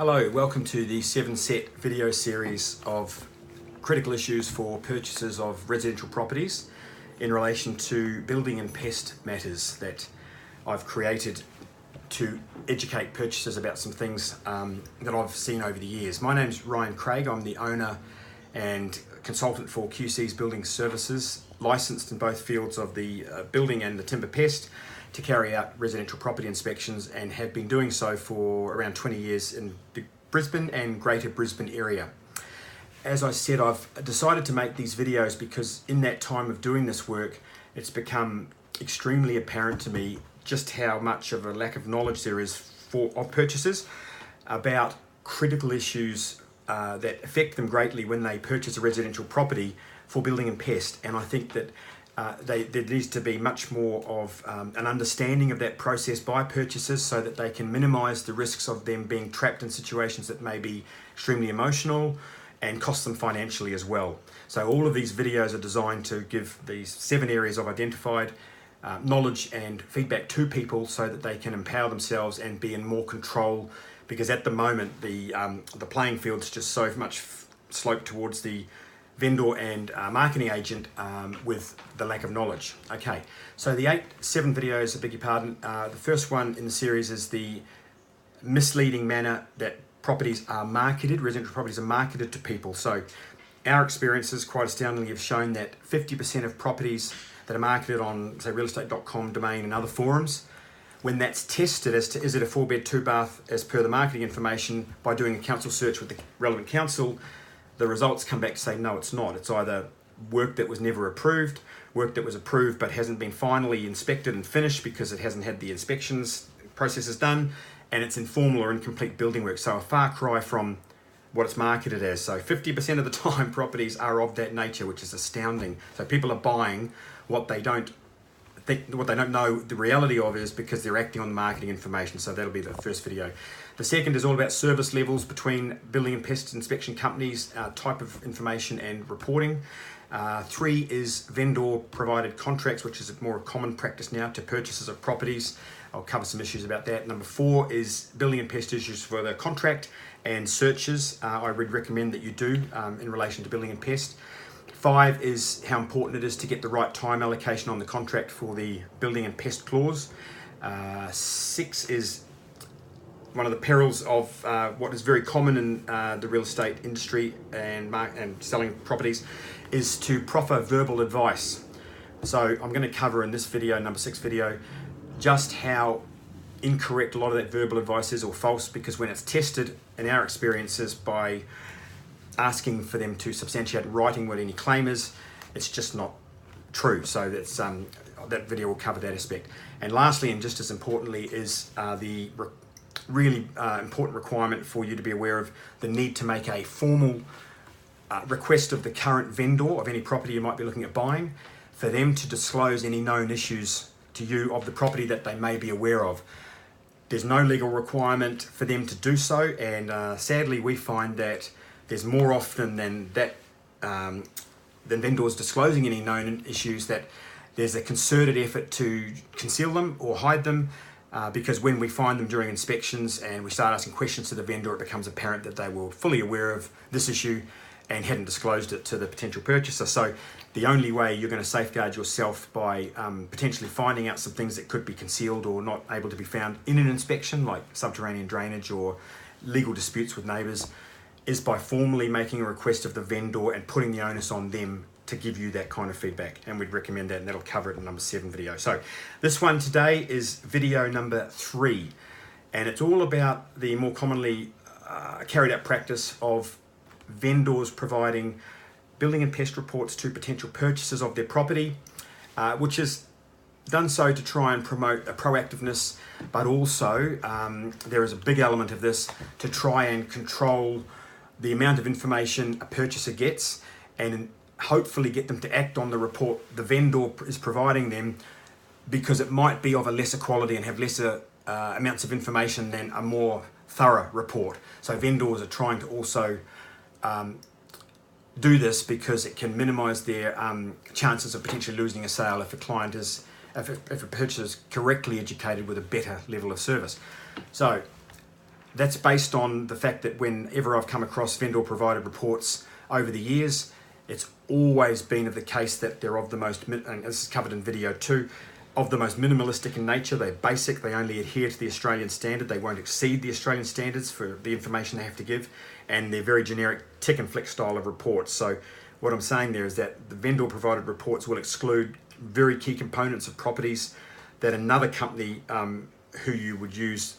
Hello, welcome to the 7-set video series of critical issues for purchasers of residential properties in relation to building and pest matters that I've created to educate purchasers about some things that I've seen over the years. My name's Ryan Craig. I'm the owner and consultant for QC's Building Services, licensed in both fields of the building and the timber pest to carry out residential property inspections, and have been doing so for around 20 years in the Brisbane and Greater Brisbane area. As I said, I've decided to make these videos because in that time of doing this work, it's become extremely apparent to me just how much of a lack of knowledge there is of purchasers about critical issues that affect them greatly when they purchase a residential property for building and pest. And I think that there needs to be much more of an understanding of that process by purchasers so that they can minimise the risks of them being trapped in situations that may be extremely emotional and cost them financially as well. So all of these videos are designed to give these 7 areas I've identified knowledge and feedback to people so that they can empower themselves and be in more control, because at the moment the playing field is just so much sloped towards the vendor and marketing agent with the lack of knowledge. Okay, so the 7 videos, I beg your pardon, the first one in the series is the misleading manner that properties are marketed, residential properties are marketed to people. So our experiences quite astoundingly have shown that 50% of properties that are marketed on, say, realestate.com, Domain and other forums, when that's tested as to is it a 4-bed 2-bath as per the marketing information by doing a council search with the relevant council, the results come back to say no, it's not. It's either work that was never approved, work that was approved but hasn't been finally inspected and finished because it hasn't had the inspections processes done, and it's informal or incomplete building work. So a far cry from what it's marketed as. So 50% of the time properties are of that nature, which is astounding. So people are buying what they don't know the reality of is because they're acting on the marketing information. So that'll be the first video. The second is all about service levels between building and pest inspection companies, type of information and reporting. 3 is vendor provided contracts, which is more common practice now to purchasers of properties. I'll cover some issues about that. Number 4 is building and pest issues for the contract and searches. I would recommend that you do in relation to building and pest. 5 is how important it is to get the right time allocation on the contract for the building and pest clause. 6 is one of the perils of what is very common in the real estate industry and selling properties is to proffer verbal advice. So I'm going to cover in this video, number 6 video, just how incorrect a lot of that verbal advice is, or false, because when it's tested in our experiences by asking for them to substantiate writing what any claim is, it's just not true. So that's that video will cover that aspect. And lastly, and just as importantly, is the really important requirement for you to be aware of the need to make a formal request of the current vendor of any property you might be looking at buying, for them to disclose any known issues to you of the property that they may be aware of. There's no legal requirement for them to do so, and sadly we find that there's more often than that than vendors disclosing any known issues that there's a concerted effort to conceal them or hide them, because when we find them during inspections and we start asking questions to the vendor, it becomes apparent that they were fully aware of this issue and hadn't disclosed it to the potential purchaser. So the only way you're going to safeguard yourself by potentially finding out some things that could be concealed or not able to be found in an inspection, like subterranean drainage or legal disputes with neighbours, is by formally making a request of the vendor and putting the onus on them to give you that kind of feedback. And we'd recommend that, and that'll cover it in number 7 video. So this one today is video number 3, and it's all about the more commonly carried out practice of vendors providing building and pest reports to potential purchasers of their property, which is done so to try and promote a proactiveness, but also there is a big element of this to try and control the amount of information a purchaser gets and hopefully get them to act on the report the vendor is providing them, because it might be of a lesser quality and have lesser amounts of information than a more thorough report. So vendors are trying to also do this because it can minimise their chances of potentially losing a sale if a purchaser is correctly educated with a better level of service. So That's based on the fact that whenever I've come across vendor provided reports over the years, it's always been of the case that they're of the most, and this is covered in video 2, of the most minimalistic in nature. They're basic, they only adhere to the Australian standard, they won't exceed the Australian standards for the information they have to give, and they're very generic tick and flick style of reports. So what I'm saying there is that the vendor provided reports will exclude very key components of properties that another company who you would use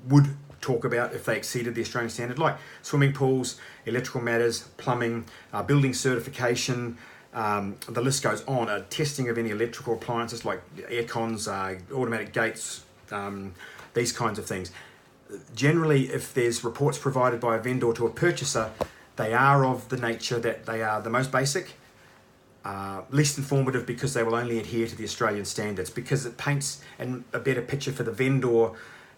would talk about if they exceeded the Australian standard, like swimming pools, electrical matters, plumbing, building certification, the list goes on, testing of any electrical appliances like air cons, automatic gates, these kinds of things. Generally, if there's reports provided by a vendor to a purchaser, they are of the nature that they are the most basic, least informative, because they will only adhere to the Australian standards, because it paints a better picture for the vendor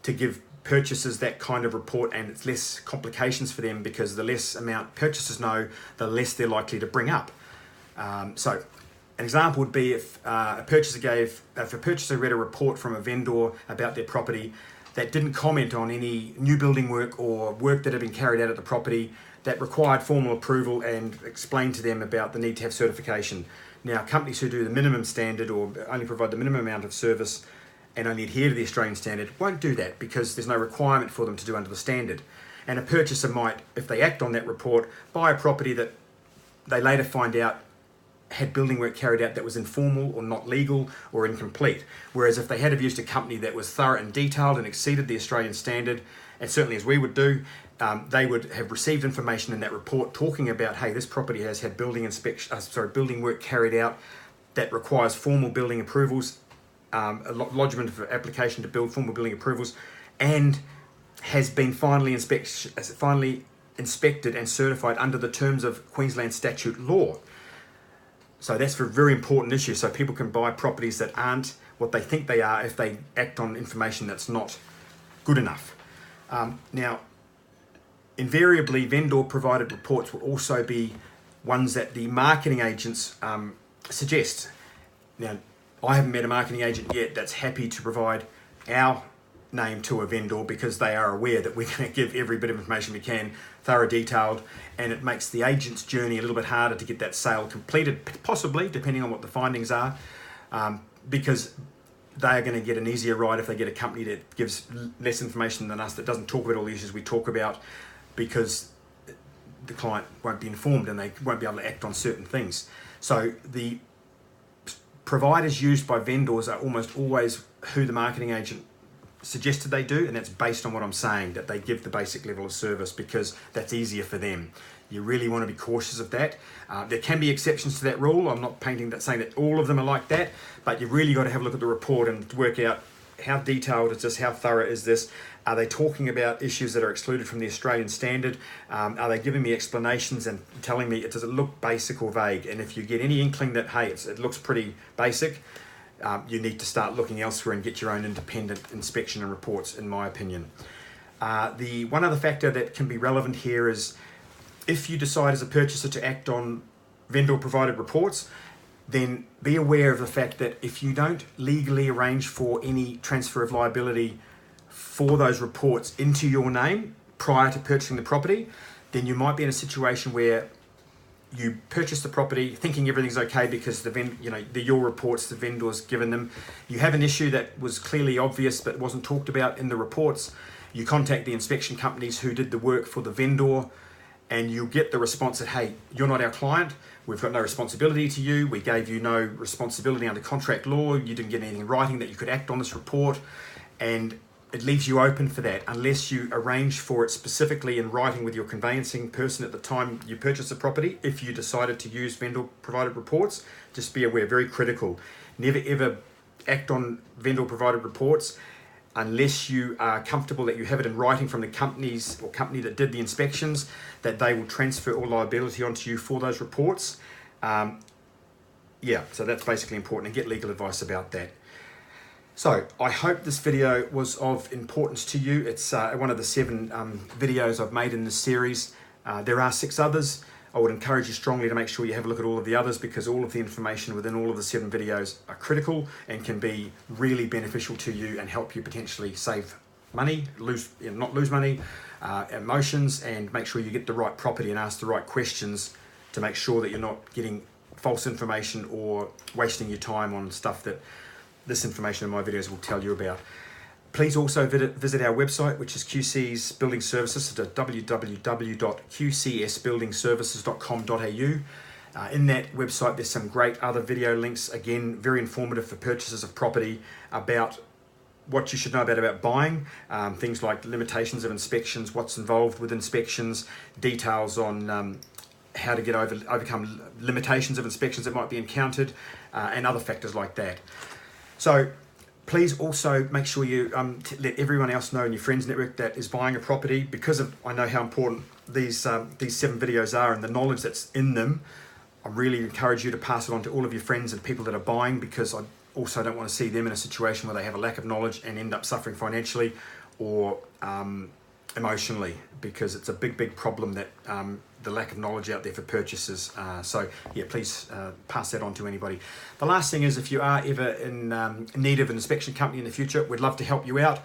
to give purchasers that kind of report, and it's less complications for them, because the less amount purchasers know, the less they're likely to bring up. So an example would be if a purchaser read a report from a vendor about their property that didn't comment on any new building work or work that had been carried out at the property that required formal approval, and explained to them about the need to have certification. Now, companies who do the minimum standard or only provide the minimum amount of service and only adhere to the Australian standard won't do that, because there's no requirement for them to do under the standard. And a purchaser might, if they act on that report, buy a property that they later find out had building work carried out that was informal or not legal or incomplete. Whereas if they had used a company that was thorough and detailed and exceeded the Australian standard, and certainly as we would do, they would have received information in that report talking about, hey, this property has had building work carried out that requires formal building approvals, a lodgement of application to build formal building approvals, and has been finally inspected and certified under the terms of Queensland statute law. So that's a very important issue, so people can buy properties that aren't what they think they are if they act on information that's not good enough. Now, invariably, vendor provided reports will also be ones that the marketing agents suggest. Now, I haven't met a marketing agent yet that's happy to provide our name to a vendor, because they are aware that we're going to give every bit of information we can, thorough, detailed, and it makes the agent's journey a little bit harder to get that sale completed, possibly, depending on what the findings are, because they are going to get an easier ride if they get a company that gives less information than us, that doesn't talk about all the issues we talk about, because the client won't be informed and they won't be able to act on certain things. So the providers used by vendors are almost always who the marketing agent suggested they do, and that's based on what I'm saying, that they give the basic level of service because that's easier for them. You really want to be cautious of that. There can be exceptions to that rule. I'm not saying that all of them are like that, but you've really got to have a look at the report and work out how detailed is this, how thorough is this, are they talking about issues that are excluded from the Australian standard, are they giving me explanations and telling me, does it look basic or vague? And if you get any inkling that, hey, it looks pretty basic, you need to start looking elsewhere and get your own independent inspection and reports, in my opinion. The one other factor that can be relevant here is, if you decide as a purchaser to act on vendor provided reports, then be aware of the fact that if you don't legally arrange for any transfer of liability for those reports into your name prior to purchasing the property, then you might be in a situation where you purchase the property thinking everything's okay because your reports the vendor's given them. You have an issue that was clearly obvious but wasn't talked about in the reports. You contact the inspection companies who did the work for the vendor, and you'll get the response that, hey, you're not our client, we've got no responsibility to you, we gave you no responsibility under contract law, you didn't get anything in writing that you could act on this report, and it leaves you open for that unless you arrange for it specifically in writing with your conveyancing person at the time you purchase the property. If you decided to use vendor provided reports, just be aware, very critical. Never ever act on vendor provided reports unless you are comfortable that you have it in writing from the companies or company that did the inspections, that they will transfer all liability onto you for those reports. So that's basically important, and get legal advice about that. So I hope this video was of importance to you. It's one of the 7 videos I've made in this series. There are 6 others. I would encourage you strongly to make sure you have a look at all of the others, because all of the information within all of the 7 videos are critical and can be really beneficial to you and help you potentially save money, not lose money, emotions, and make sure you get the right property and ask the right questions to make sure that you're not getting false information or wasting your time on stuff that this information in my videos will tell you about. Please also visit our website, which is QC's Building Services, at www.qcsbuildingservices.com.au. In that website, there's some great other video links, again, very informative for purchasers of property, about what you should know about buying, things like limitations of inspections, what's involved with inspections, details on how to overcome limitations of inspections that might be encountered, and other factors like that. So please also make sure you let everyone else know in your friends network that is buying a property, because I know how important these 7 videos are and the knowledge that's in them. I really encourage you to pass it on to all of your friends and people that are buying, because I also don't want to see them in a situation where they have a lack of knowledge and end up suffering financially or emotionally, because it's a big problem that the lack of knowledge out there for purchasers. So yeah, please pass that on to anybody. The last thing is, if you are ever in need of an inspection company in the future, we'd love to help you out.